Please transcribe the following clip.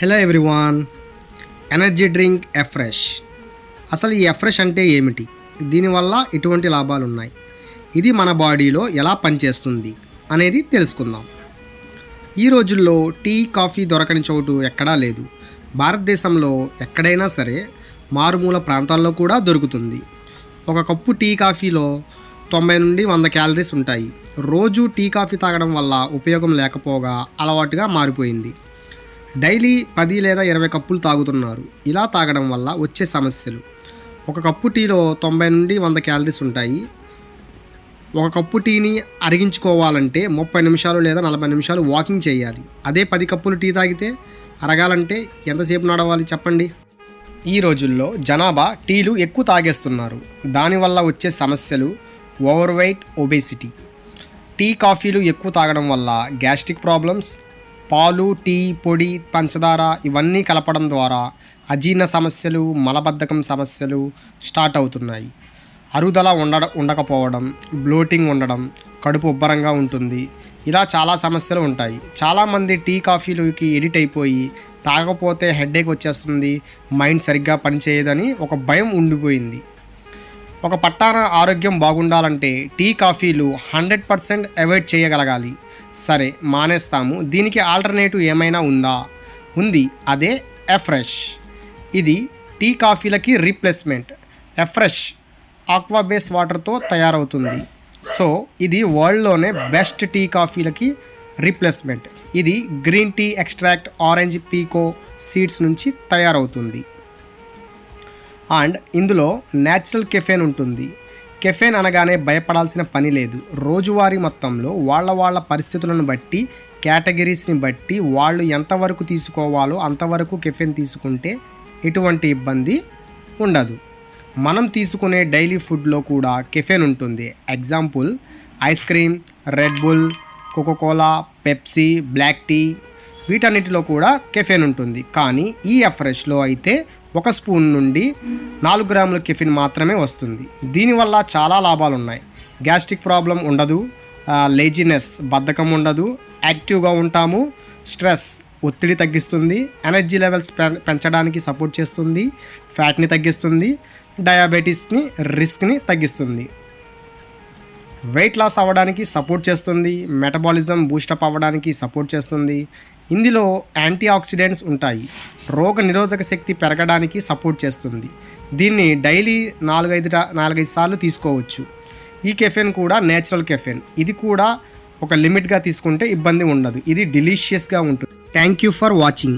Hello everyone. Energy drink afresh. అసలు ఈ afresh అంటే ఏమిటి? దీనివల్ల ఎటువంటి లాభాలు ఉన్నాయి? ఇది మన బాడీలో ఎలా పనిచేస్తుంది అనేది తెలుసుకుందాం. ఈ రోజుల్లో టీ కాఫీ దొరకని చోటు ఎక్కడా లేదు. భారతదేశంలో ఎక్కడైనా సరే మారుమూల ప్రాంతాల్లో కూడా దొరుకుతుంది. ఒక కప్పు టీ కాఫీలో 90 నుండి 100 క్యాలరీస్ ఉంటాయి. రోజు టీ కాఫీ తాగడం వల్ల ఉపయోగం లేకపోగా అలవాటుగా మారిపోయింది. డైలీ 10 లేదా 20 కప్పులు తాగుతున్నారు. ఇలా తాగడం వల్ల వచ్చే సమస్యలు: ఒక కప్పు టీలో 90 నుండి 100 క్యాలరీస్ ఉంటాయి. ఒక కప్పు టీని అరిగించుకోవాలంటే 30 నిమిషాలు లేదా 40 నిమిషాలు వాకింగ్ చేయాలి. అదే 10 కప్పులు టీ తాగితే అరగాలంటే ఎంతసేపు నడవాలి చెప్పండి? ఈ రోజుల్లో జనాభా టీలు ఎక్కువ తాగేస్తున్నారు. దానివల్ల వచ్చే సమస్యలు: ఓవర్ వెయిట్, ఒబేసిటీ. టీ కాఫీలు ఎక్కువ తాగడం వల్ల గ్యాస్ట్రిక్ ప్రాబ్లమ్స్, పాలు, టీ పొడి, పంచదార ఇవన్నీ కలపడం ద్వారా అజీర్ణ సమస్యలు, మలబద్ధకం సమస్యలు స్టార్ట్ అవుతున్నాయి. అరుగుదల ఉండకపోవడం, బ్లోటింగ్ ఉండడం, కడుపు ఉబ్బరంగా ఉంటుంది. ఇలా చాలా సమస్యలు ఉంటాయి. చాలామంది టీ కాఫీలకి ఎడిట్ అయిపోయి తాగకపోతే హెడేక్ వచ్చేస్తుంది, మైండ్ సరిగ్గా పనిచేయదని ఒక భయం ఉండిపోయింది. ఒక పట్టాన ఆరోగ్యం బాగుండాలంటే టీ కాఫీలు 100% అవాయిడ్ చేయగలగాలి. సరే, మానేస్తాము, దీనికి ఆల్టర్నేటివ్ ఏమైనా ఉందా? ఉంది, అదే ఎఫ్రెష్. ఇది టీ కాఫీలకి రీప్లేస్మెంట్. ఎఫ్రెష్ ఆక్వా బేస్ వాటర్తో తయారవుతుంది. సో ఇది వరల్డ్లోనే బెస్ట్ టీ కాఫీలకి రీప్లేస్మెంట్. ఇది green tea extract, orange pekoe seeds నుంచి తయారవుతుంది. అండ్ ఇందులో న్యాచురల్ కెఫెన్ ఉంటుంది. కెఫెన్ అనగానే భయపడాల్సిన పని లేదు. రోజువారీ మొత్తంలో వాళ్ళ పరిస్థితులను బట్టి, కేటగిరీస్ని బట్టి వాళ్ళు ఎంతవరకు తీసుకోవాలో అంతవరకు కెఫెన్ తీసుకుంటే ఎటువంటి ఇబ్బంది ఉండదు. మనం తీసుకునే డైలీ ఫుడ్లో కూడా కెఫెన్ ఉంటుంది. Example: ice cream, Red Bull, Coca Cola, Pepsi, black tea, వీటన్నిటిలో కూడా కెఫెన్ ఉంటుంది. కానీ ఈ ఎఫ్రెష్లో అయితే 1 స్పూన్ నుండి 4 గ్రాముల కెఫిన్ మాత్రమే వస్తుంది. దీనివల్ల చాలా లాభాలు ఉన్నాయి. గ్యాస్ట్రిక్ ప్రాబ్లం ఉండదు, లేజినెస్ బద్ధకం ఉండదు, యాక్టివ్గా ఉంటాము, స్ట్రెస్ ఒత్తిడి తగ్గిస్తుంది, ఎనర్జీ లెవెల్స్ పెంచడానికి సపోర్ట్ చేస్తుంది, ఫ్యాట్ని తగ్గిస్తుంది, డయాబెటీస్ని రిస్క్ని తగ్గిస్తుంది, వెయిట్ లాస్ అవ్వడానికి సపోర్ట్ చేస్తుంది, మెటబాలిజం బూస్టప్ అవ్వడానికి సపోర్ట్ చేస్తుంది. ఇందులో యాంటీ ఆక్సిడెంట్స్ ఉంటాయి. రోగ నిరోధక శక్తి పెరగడానికి సపోర్ట్ చేస్తుంది. దీన్ని డైలీ 4-5 సార్లు తీసుకోవచ్చు. ఈ కెఫెన్ కూడా నేచురల్ కెఫెన్. ఇది కూడా ఒక లిమిట్గా తీసుకుంటే ఇబ్బంది ఉండదు. ఇది డెలీషియస్గా ఉంటుంది. Thank you for watching.